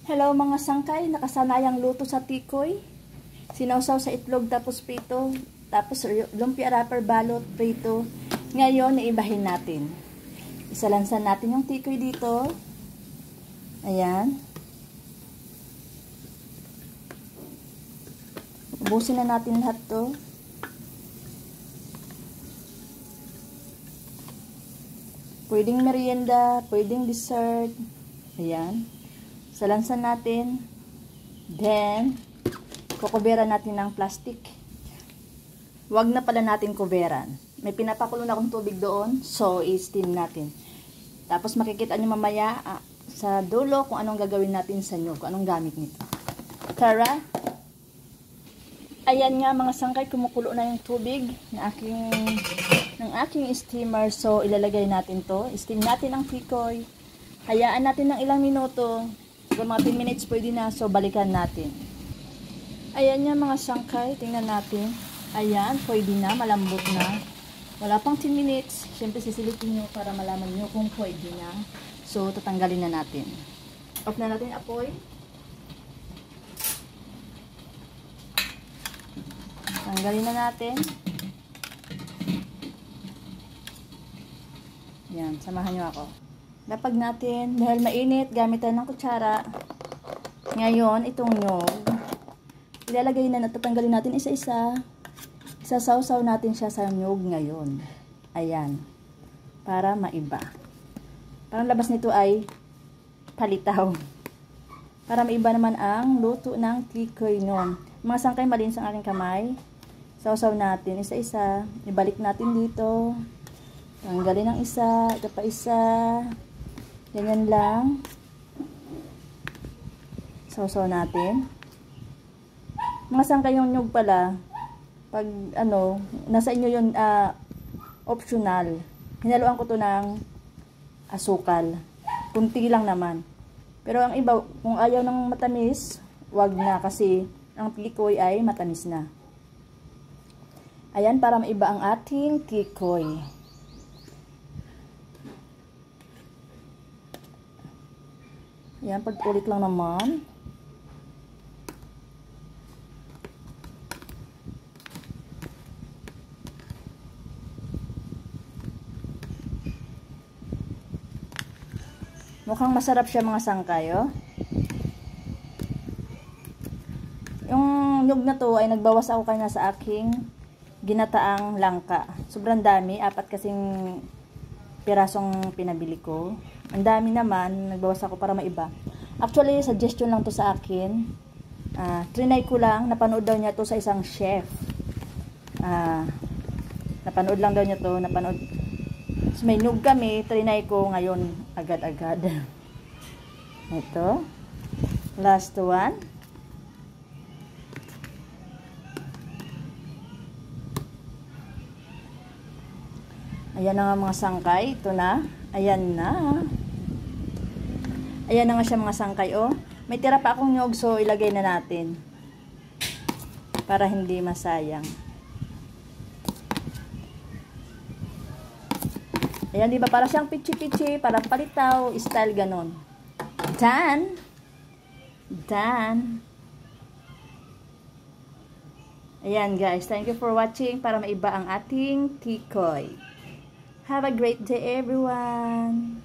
Hello mga sangkay, nakasanayang luto sa tikoy. Sinawsaw sa itlog tapos prito, tapos lumpia wrapper balot prito. Ngayon, naibahin natin. Isalansan natin yung tikoy dito. Ayan. Ubusin na natin lahat to. Pwedeng merienda, pwedeng dessert. Ayan. Salansan natin. Then, kukuberan natin ng plastic. Huwag na pala natin kuberan. May pinapakulo na akong tubig doon. So, i-steam natin. Tapos, makikita nyo mamaya sa dulo kung anong gagawin natin sa nyug. Kung anong gamit nito. Tara. Ayan nga mga sangkay. Kumukulo na yung tubig ng aking steamer. So, ilalagay natin to. Steam natin ang tikoy. Hayaan natin ng ilang minuto. Kung mga 10 minutes pwede na, so balikan natin. Ayan nga mga sangkay, tingnan natin. Ayan, pwede na, malambot na. Wala pang 10 minutes. Siyempre sisilipin nyo para malaman nyo kung pwede na. So, tatanggalin na natin. Off na natin apoy. Tanggalin na natin. Ayan, samahan nyo ako. Lapag natin, dahil mainit, gamit tayo ng kutsara. Ngayon, itong nyog, ilalagay na, natatanggalin natin isa-isa. Isasawsaw natin siya sa nyog ngayon. Ayan. Para maiba. Parang labas nito ay palitaw. Para maiba naman ang luto ng tikoy nyon. Mga sangkay, malinis ang aking kamay. Sawsaw natin isa-isa. Ibalik natin dito. Tanggalin ang isa. Ito pa isa. Ganyan lang. Sausaw natin. Mga sangkay yung nyug pala, pag nasa inyo yun, optional. Hinaluan ko to ng asukal. Kunti lang naman. Pero ang iba, kung ayaw ng matamis, wag na kasi ang tikoy ay matamis na. Ayan, para maiba ang ating tikoy. Yan, pag-ulit lang naman. Mukhang masarap siya mga sangkay, oh. Yung nyug na to ay nagbawas ako kanya sa aking ginataang langka. Sobrang dami, 4 kasing pirasong pinabili ko. Ang dami naman, nagbawas ako para maiba. Actually, suggestion lang to sa akin. Trinay ko lang, napanood daw niya to sa isang chef. Napanood lang daw niya to, napanood. So, may nyug kami, trinay ko ngayon agad-agad. Ito. Last one. Ayan na nga mga sangkay, ito na. Ayan na. Ayan na nga siya mga sangkay, oh. May tira pa akong nyog, so ilagay na natin. Para hindi masayang. Ayan, di ba? Para siyang pichi-pichi, para palitaw, style ganon. Done. Done. Ayan guys, thank you for watching para maiba ang ating tikoy. Have a great day everyone.